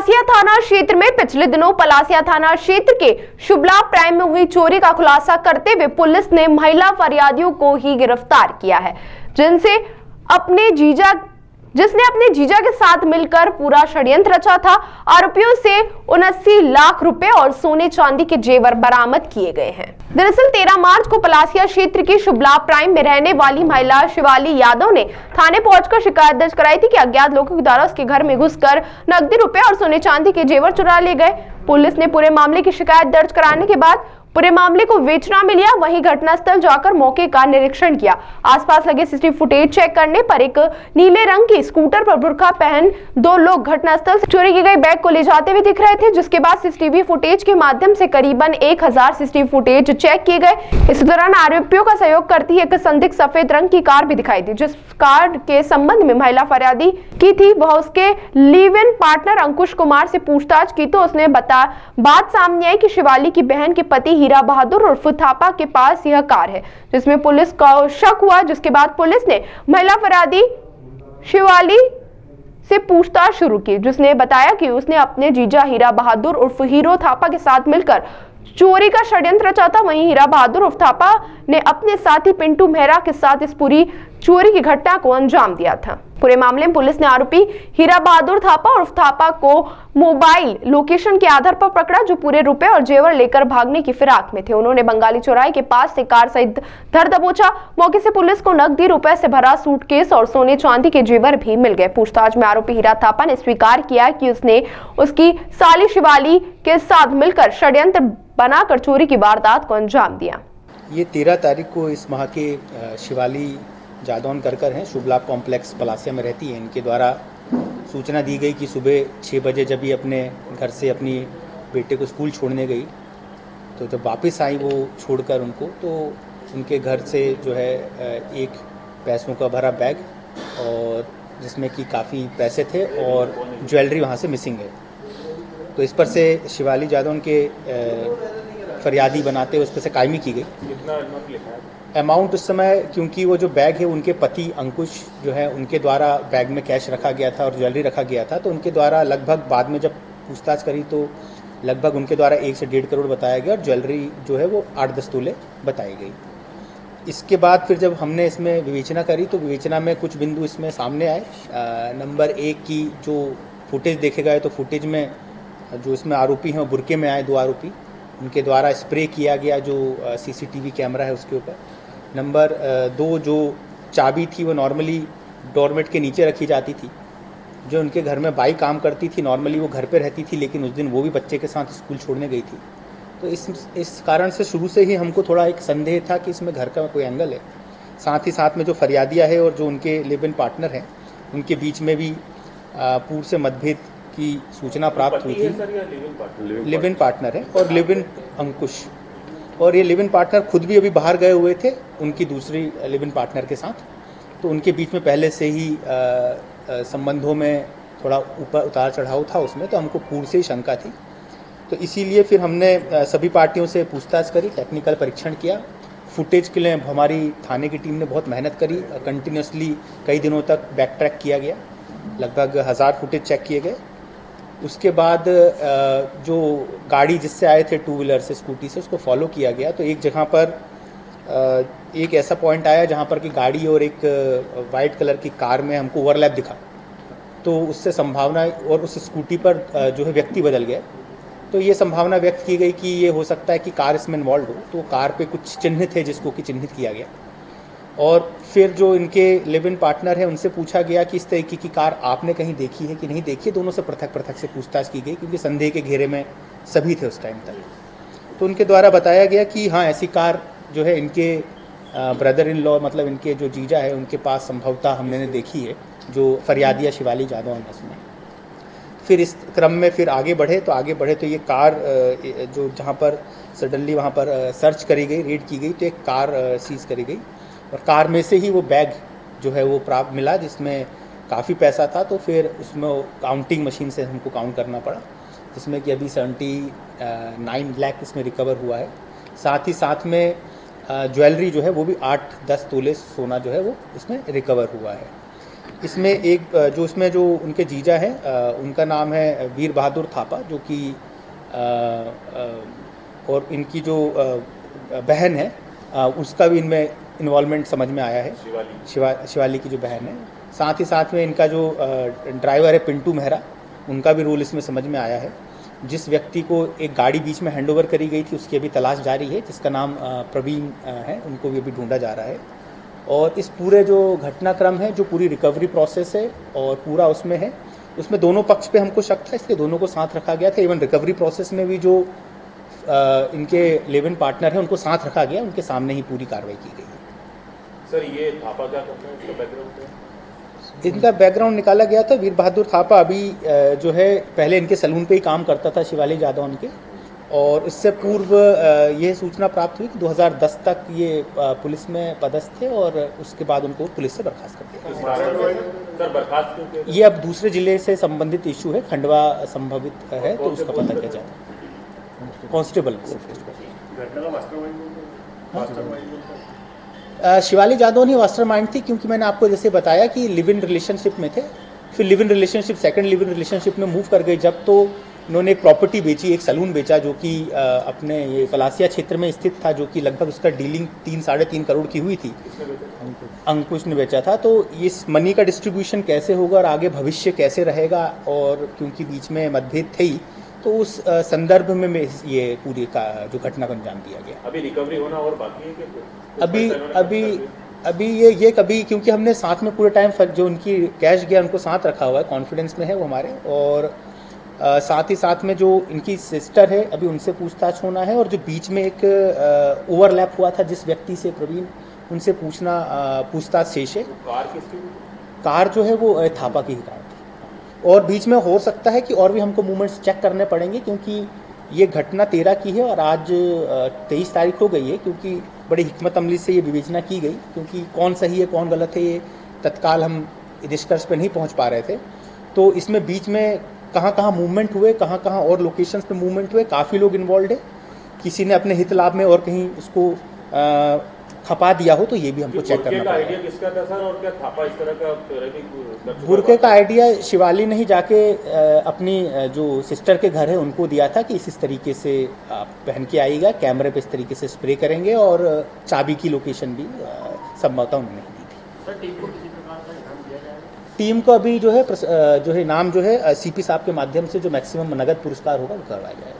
पलासिया थाना क्षेत्र में पिछले दिनों पलासिया थाना क्षेत्र के शुभलाभ प्राइम में हुई चोरी का खुलासा करते हुए पुलिस ने महिला फरियादियों को ही गिरफ्तार किया है, जिसने अपने जीजा के साथ मिलकर पूरा षड्यंत्र रचा था। आरोपियों से 79 लाख रुपए और सोने चांदी के जेवर बरामद किए गए हैं। दरअसल 13 मार्च को पलासिया क्षेत्र की शुभलाभ प्राइम में रहने वाली महिला शिवाली यादव ने थाने पहुंचकर शिकायत दर्ज कराई थी कि अज्ञात लोगों के द्वारा उसके घर में घुसकर नकदी रुपए और सोने चांदी के जेवर चुरा लिए गए। पुलिस ने पूरे मामले की शिकायत दर्ज कराने के बाद पूरे मामले को विवेचना में लिया। वहीं घटनास्थल जाकर मौके का निरीक्षण किया। आसपास लगे सीसीटीवी फुटेज चेक करने पर एक नीले रंग की स्कूटर पर बुर्का पहन 2 लोग घटनास्थल से चोरी की गई बैग को ले जाते हुए दिख रहे थे, जिसके बाद सीसीटीवी फुटेज के माध्यम से करीबन 1000 सीसीटीवी फुटेज चेक किए गए। इस दौरान आरोपियों का सहयोग करती एक संदिग्ध सफेद रंग की कार भी दिखाई दी। जिस कार के संबंध में महिला फरियादी की थी वह उसके live in partner Ankush Kumar से पूछताछ की तो उसने बात सामने आई कि शिवाली की बहन के पति हीरा बहादुर उर्फ थापा के पास यह कार है, जिसमें पुलिस को शक हुआ। जिसके बाद पुलिस ने महिला फरियादी शिवाली से पूछताछ शुरू की, जिसने बताया कि उसने अपने जीजा हीरा बहादुर उर्फ हीरो थापा के साथ मिलकर चोरी का षड्यंत्र रचा था। वहीं हीरा बहादुर उर्फ थापा ने अपने साथी पिंटू मेहरा के साथ इस पूरी चोरी की घटना को अंजाम दिया था। पूरे मामले में पुलिस ने आरोपी हीरा बहादुर थापा उर्फ थापा को मोबाइल लोकेशन के आधार पर पकड़ा, जो पूरे रुपए और जेवर लेकर भागने की फिराक में थे। उन्होंने बंगाली चौराहे के पास से कार सहित धर दबोचा। मौके से पुलिस को नकदी रुपए से भरा सूटकेस और सोने चांदी के जेवर भी मिल गए। पूछताछ में आरोपी हीरा थापा ने स्वीकार किया कि उसने उसकी साली शिवाली के साथ मिलकर षड्यंत्र बनाकर चोरी की वारदात को अंजाम दिया। ये 13 तारीख को इस माह के शिवाली जादौन कर हैं, शुभलाभ कॉम्प्लेक्स पलासिया में रहती है। इनके द्वारा सूचना दी गई कि सुबह 6 बजे जब ये अपने घर से अपनी बेटे को स्कूल छोड़ने गई तो जब वापस आई वो छोड़कर उनको, तो उनके घर से जो है एक पैसों का भरा बैग और जिसमें कि काफ़ी पैसे थे और ज्वेलरी वहाँ से मिसिंग है। तो इस पर से शिवाली जादौन के फरियादी बनाते उस पर से कायमी की गई। अमाउंट उस समय, क्योंकि वो जो बैग है उनके पति अंकुश जो है उनके द्वारा बैग में कैश रखा गया था और ज्वेलरी रखा गया था, तो उनके द्वारा लगभग बाद में जब पूछताछ करी तो लगभग उनके द्वारा 1 से 1.5 करोड़ बताया गया और ज्वेलरी जो है वो 8-10 तोले बताई गई। इसके बाद फिर जब हमने इसमें विवेचना करी तो विवेचना में कुछ बिंदु इसमें सामने आए। नंबर 1 की जो फुटेज देखे गए तो फुटेज में जो इसमें आरोपी हैं वो बुरके में आए 2 आरोपी, उनके द्वारा स्प्रे किया गया जो सीसीटीवी कैमरा है उसके ऊपर। नंबर 2 जो चाबी थी वो नॉर्मली डोरमेट के नीचे रखी जाती थी। जो उनके घर में बाई काम करती थी, नॉर्मली वो घर पे रहती थी, लेकिन उस दिन वो भी बच्चे के साथ स्कूल छोड़ने गई थी। तो इस कारण से शुरू से ही हमको थोड़ा एक संदेह था कि इसमें घर का कोई एंगल है। साथ ही साथ में जो फरियादिया है और जो उनके लिव इन पार्टनर हैं उनके बीच में भी पूर्व से मतभेद की सूचना प्राप्त हुई थी। लिव इन पार्टनर है और लिव इन अंकुश, और ये लिव इन पार्टनर खुद भी अभी बाहर गए हुए थे उनकी दूसरी लिव इन पार्टनर के साथ। तो उनके बीच में पहले से ही संबंधों में थोड़ा ऊपर उतार चढ़ाव था उसमें, तो हमको पूर्व से ही शंका थी। तो इसीलिए फिर हमने सभी पार्टियों से पूछताछ करी, टेक्निकल परीक्षण किया। फुटेज के लिए हमारी थाने की टीम ने बहुत मेहनत करी, कंटिन्यूसली कई दिनों तक बैक ट्रैक किया गया, लगभग 1000 फुटेज चेक किए गए। उसके बाद जो गाड़ी जिससे आए थे 2 व्हीलर से, स्कूटी से, उसको फॉलो किया गया। तो एक जगह पर एक ऐसा पॉइंट आया जहाँ पर कि गाड़ी और एक वाइट कलर की कार में हमको ओवरलैप दिखा, तो उससे संभावना, और उस स्कूटी पर जो है व्यक्ति बदल गया, तो ये संभावना व्यक्त की गई कि ये हो सकता है कि कार इसमें इन्वॉल्व हो। तो कार पे कुछ चिन्ह थे जिसको कि चिन्हित किया गया। और फिर जो इनके लिव इन पार्टनर है उनसे पूछा गया कि इस तरीके की कार आपने कहीं देखी है कि नहीं देखी है। दोनों से पृथक पृथक से पूछताछ की गई, क्योंकि संदेह के घेरे में सभी थे उस टाइम तक। तो उनके द्वारा बताया गया कि हाँ, ऐसी कार जो है इनके ब्रदर इन लॉ, मतलब इनके जो जीजा है उनके पास संभवतः हमने देखी है, जो फरियादिया शिवाली जादौन है उसमें। फिर इस क्रम में फिर आगे बढ़े तो ये कार जो जहाँ पर सडनली वहाँ पर सर्च करी गई, रेड की गई, तो एक कार सीज़ करी गई और कार में से ही वो बैग जो है वो प्राप्त मिला जिसमें काफ़ी पैसा था। तो फिर उसमें काउंटिंग मशीन से हमको काउंट करना पड़ा, जिसमें कि अभी 79 लाख इसमें रिकवर हुआ है। साथ ही साथ में ज्वेलरी जो है वो भी 8-10 तोले सोना जो है वो इसमें रिकवर हुआ है। इसमें एक जो उनके जीजा हैं उनका नाम है वीर बहादुर थापा, जो कि और इनकी जो बहन है उसका भी इनमें इन्वॉल्वमेंट समझ में आया है, शिवाली की जो बहन है। साथ ही साथ में इनका जो ड्राइवर है पिंटू मेहरा, उनका भी रोल इसमें समझ में आया है। जिस व्यक्ति को एक गाड़ी बीच में हैंडओवर करी गई थी उसकी अभी तलाश जारी है, जिसका नाम प्रवीण है, उनको भी अभी ढूंढा जा रहा है। और इस पूरे जो घटनाक्रम है, जो पूरी रिकवरी प्रोसेस है और पूरा उसमें है, उसमें दोनों पक्ष पे हमको शक था, इसलिए दोनों को साथ रखा गया था। इवन रिकवरी प्रोसेस में भी जो इनके लिव इन पार्टनर हैं उनको साथ रखा गया, उनके सामने ही पूरी कार्रवाई की गई है। सर ये थापा क्या करते हैं, इसका बैकग्राउंड क्या है? इनका बैकग्राउंड निकाला गया था। वीर बहादुर थापा अभी जो है पहले इनके सैलून पे ही काम करता था, शिवाली जादौन के, और इससे पूर्व ये सूचना प्राप्त हुई कि 2010 तक ये पुलिस में पदस्थ थे और उसके बाद उनको पुलिस से बर्खास्त कर दिया। सर बर्खास्त क्यों किया? ये अब दूसरे जिले से संबंधित इशू है, खंडवा संभावित है, तो उसका पता किया जाता है। कांस्टेबल शिवाली जादौन ही मास्टरमाइंड थी, क्योंकि मैंने आपको जैसे बताया कि लिव इन रिलेशनशिप में थे, फिर live in relationship second live in relationship में मूव कर गए जब, तो उन्होंने एक प्रॉपर्टी बेची, एक सैलून बेचा जो कि अपने ये पलासिया क्षेत्र में स्थित था, जो कि लगभग उसका डीलिंग 3-3.5 करोड़ की हुई थी। अंकुश ने बेचा था। तो इस मनी का डिस्ट्रीब्यूशन कैसे होगा और आगे भविष्य कैसे रहेगा, और क्योंकि बीच में मतभेद थे ही, तो उस संदर्भ में ये पूरी का जो घटना को अंजाम दिया गया। अभी रिकवरी होना और बाकी है कि अभी ये कभी, क्योंकि हमने साथ में पूरे टाइम जो उनकी कैश गया उनको साथ रखा हुआ है, कॉन्फिडेंस में है वो हमारे, और साथ ही साथ में जो इनकी सिस्टर है अभी उनसे पूछताछ होना है, और जो बीच में एक ओवरलैप हुआ था जिस व्यक्ति से प्रवीण, उनसे पूछताछ शेष है। कार किसकी? कार जो है वो थापा की ही कार थी, और बीच में हो सकता है कि और भी हमको मूवमेंट्स चेक करने पड़ेंगे, क्योंकि ये घटना 13 की है और आज 23 तारीख हो गई है, क्योंकि बड़ी हिकमत अमली से ये विवेचना की गई, क्योंकि कौन सही है कौन गलत है ये तत्काल हम निष्कर्ष पे नहीं पहुंच पा रहे थे। तो इसमें बीच में कहाँ मूवमेंट हुए, कहाँ और लोकेशंस पे मूवमेंट हुए, काफ़ी लोग इन्वॉल्व है, किसी ने अपने हित लाभ में और कहीं उसको खपा दिया हो, तो ये भी हमको चेक करना पड़ेगा। आइडिया किसका था सर, और क्या थापा इस तरह का बुरके का आइडिया शिवाली ने ही जाके अपनी जो सिस्टर के घर है उनको दिया था कि इस तरीके से आप पहन के आइएगा, कैमरे पे इस तरीके से स्प्रे करेंगे, और चाबी की लोकेशन भी संभवतः उन्होंने दी थी। सर टीम को किसी प्रकार का इनाम दिया जाएगा? टीम को अभी जो है इनाम जो है सीपी साहब के माध्यम से जो मैक्सिमम नगद पुरस्कार होगा वो करवाया जाएगा।